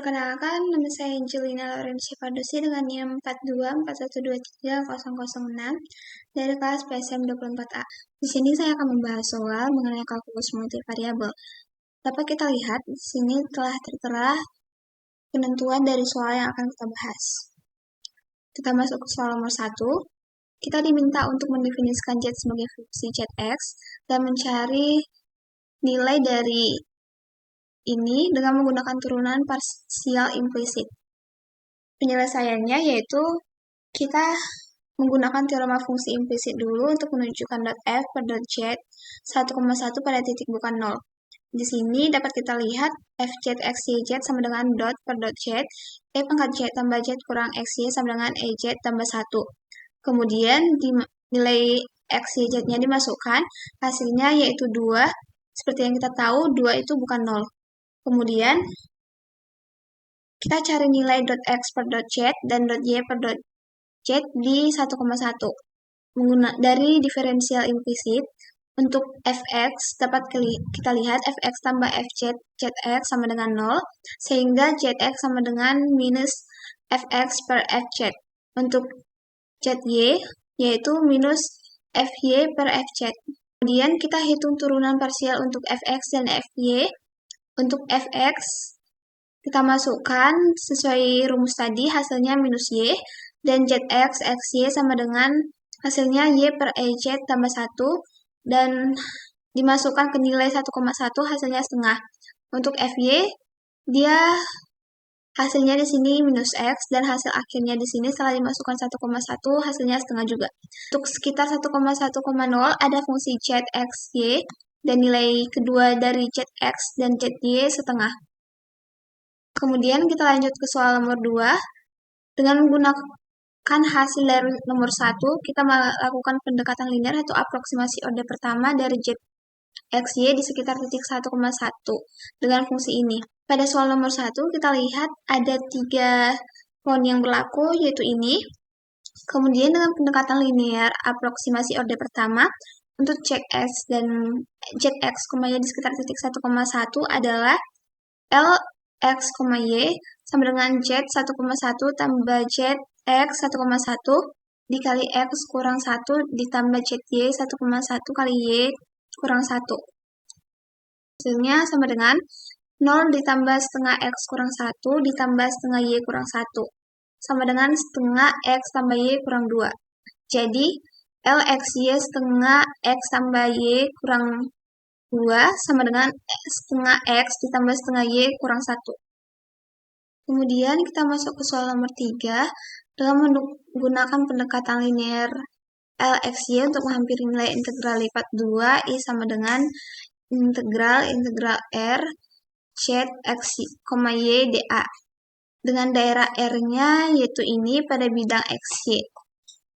Perkenalkan, nama saya Angelina Laurencia Pardusi dengan NIM 4241230006 dari kelas PSM 24A. Di sini saya akan membahas soal mengenai kalkulus multivariabel. Dapat kita lihat di sini telah tertera penentuan dari soal yang akan kita bahas. Kita masuk ke soal nomor 1. Kita diminta untuk mendefinisikan z sebagai fungsi zx dan mencari nilai dari ini dengan menggunakan turunan parsial implisit. Penyelesaiannya yaitu kita menggunakan teorema fungsi implisit dulu untuk menunjukkan dot f per dot z 1,1 pada titik bukan 0. Di sini dapat kita lihat fz x yz sama dengan dot per dot z, e pangkat z tambah z kurang xy sama dengan ez tambah 1. Kemudian nilai x yz-nya dimasukkan, hasilnya yaitu 2. Seperti yang kita tahu, 2 itu bukan 0. Kemudian, kita cari nilai dot x per dot z dan dot y per dot z di 1,1. Dari diferensial implisit, untuk fx dapat kita lihat fx tambah fz zx sama dengan 0, sehingga zx sama dengan minus fx per fz. Untuk zy, yaitu minus fy per fz. Kemudian kita hitung turunan parsial untuk fx dan fy. Untuk fx, kita masukkan sesuai rumus tadi, hasilnya minus y, dan zx, xy sama dengan hasilnya y per ez tambah 1, dan dimasukkan ke nilai 1,1, hasilnya setengah. Untuk fy, dia hasilnya di sini minus x, dan hasil akhirnya di sini setelah dimasukkan 1,1, hasilnya setengah juga. Untuk sekitar 1,1,0 ada fungsi zxy, dan nilai kedua dari zx dan zy setengah. Kemudian kita lanjut ke soal nomor 2. Dengan menggunakan hasil dari nomor 1, kita melakukan pendekatan linear atau aproksimasi orde pertama dari zxy di sekitar titik 1,1 dengan fungsi ini. Pada soal nomor 1, kita lihat ada 3 pohon yang berlaku, yaitu ini. Kemudian dengan pendekatan linear aproksimasi orde pertama, untuk zx dan zx, y di sekitar titik 1,1 adalah L x, y sama dengan z 1,1 tambah z x 1,1 dikali x kurang 1 ditambah zy 1,1 kali y kurang 1. Hasilnya sama dengan 0 ditambah setengah x kurang 1 ditambah setengah y kurang 1. Sama dengan setengah x tambah y kurang 2. Jadi, L x y setengah x tambah y kurang 2 sama dengan setengah x ditambah setengah y kurang 1. Kemudian kita masuk ke soal nomor 3 dengan menggunakan pendekatan linear Lxy untuk menghampiri nilai integral lipat 2 I sama dengan integral R z x, y dA. Dengan daerah R-nya yaitu ini pada bidang xy.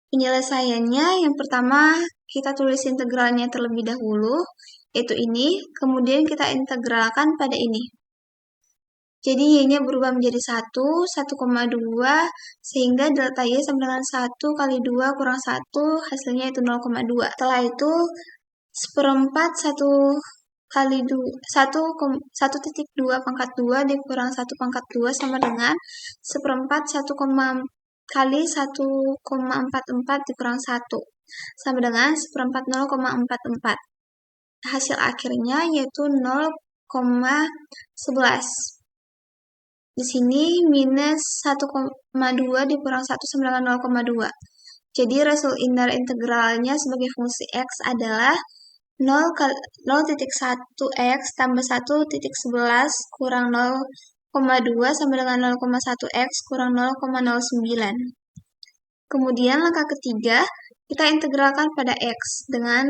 Penyelesaiannya yang pertama kita tulis integralnya terlebih dahulu, yaitu ini, kemudian kita integralkan pada ini. Jadi y-nya berubah menjadi 1, 1,2, sehingga delta y sama dengan 1 kali 2 kurang 1, hasilnya itu 0,2. Setelah itu, seperempat 1 kali 1,2 pangkat 2 dikurang 1 pangkat 2 sama dengan seperempat 1, kali 1,44 dikurang 1 sama dengan seperempat 0,44. Hasil akhirnya yaitu 0,11. Di sini minus 1,2 dikurang 1 sama dengan 0,2. Jadi result inner integralnya sebagai fungsi x adalah 0,1x tambah 1,11 kurang 0,2 sama dengan 0,1x kurang 0,09. Kemudian langkah ketiga, kita integralkan pada x dengan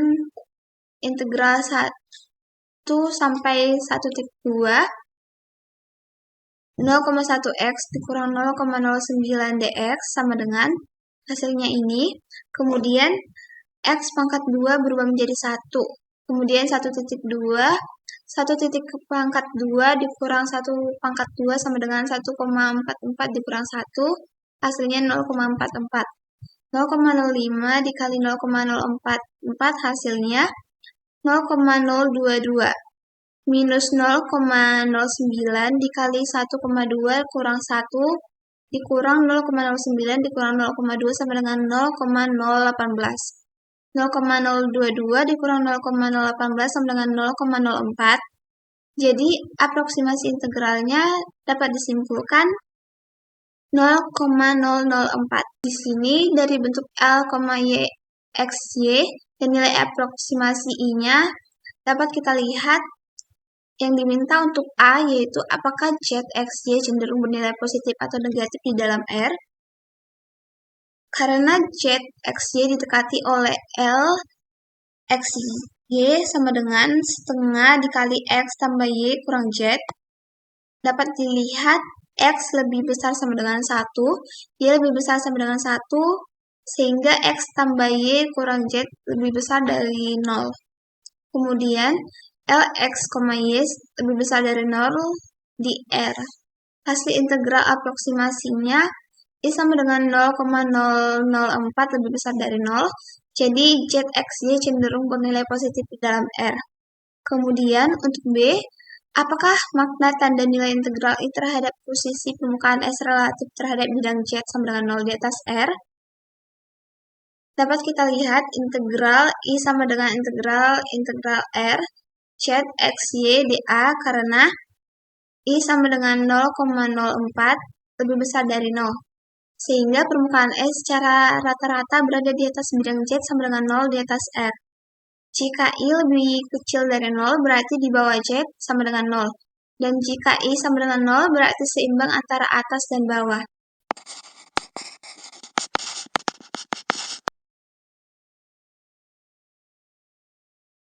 integral 1 sampai 1,2 0,1x dikurang 0,09 dx sama dengan hasilnya ini. Kemudian x pangkat 2 berubah menjadi 1. Kemudian 1,2, 1 pangkat 2 dikurang 1 pangkat 2 sama dengan 1,44 dikurang 1, hasilnya 0,44. 0,05 dikali 0,044 hasilnya 0,022. minus 0,09 dikali 1,2 kurang 1 dikurang 0,09 dikurang 0,2 sama dengan 0,018. 0,022 dikurang 0,018 sama dengan 0,04. Jadi, aproksimasi integralnya dapat disimpulkan 0,004. Di sini dari bentuk L, Y, X, Y, dan nilai aproksimasi I-nya dapat kita lihat yang diminta untuk A yaitu apakah Z, X, Y cenderung bernilai positif atau negatif di dalam R. Karena Z, X, Y didekati oleh L, X, Y sama dengan setengah dikali X tambah Y kurang Z. Dapat dilihat X lebih besar sama dengan 1, Y lebih besar sama dengan 1, sehingga X tambah Y kurang Z lebih besar dari 0. Kemudian, L, X, Y lebih besar dari 0 di R. Hasil integral aproksimasinya I sama dengan 0,004 lebih besar dari 0. Jadi, Z, X, Y cenderung bernilai positif di dalam R. Kemudian, untuk B, apakah makna tanda nilai integral I terhadap posisi permukaan S relatif terhadap bidang Z sama dengan 0 di atas R? Dapat kita lihat integral I sama dengan integral R Z, X, Y, dA karena I sama dengan 0,04 lebih besar dari 0. Sehingga permukaan S secara rata-rata berada di atas bidang Z sama dengan 0 di atas R. Jika I lebih kecil dari 0, berarti di bawah Z sama dengan 0. Dan jika I sama dengan 0, berarti seimbang antara atas dan bawah.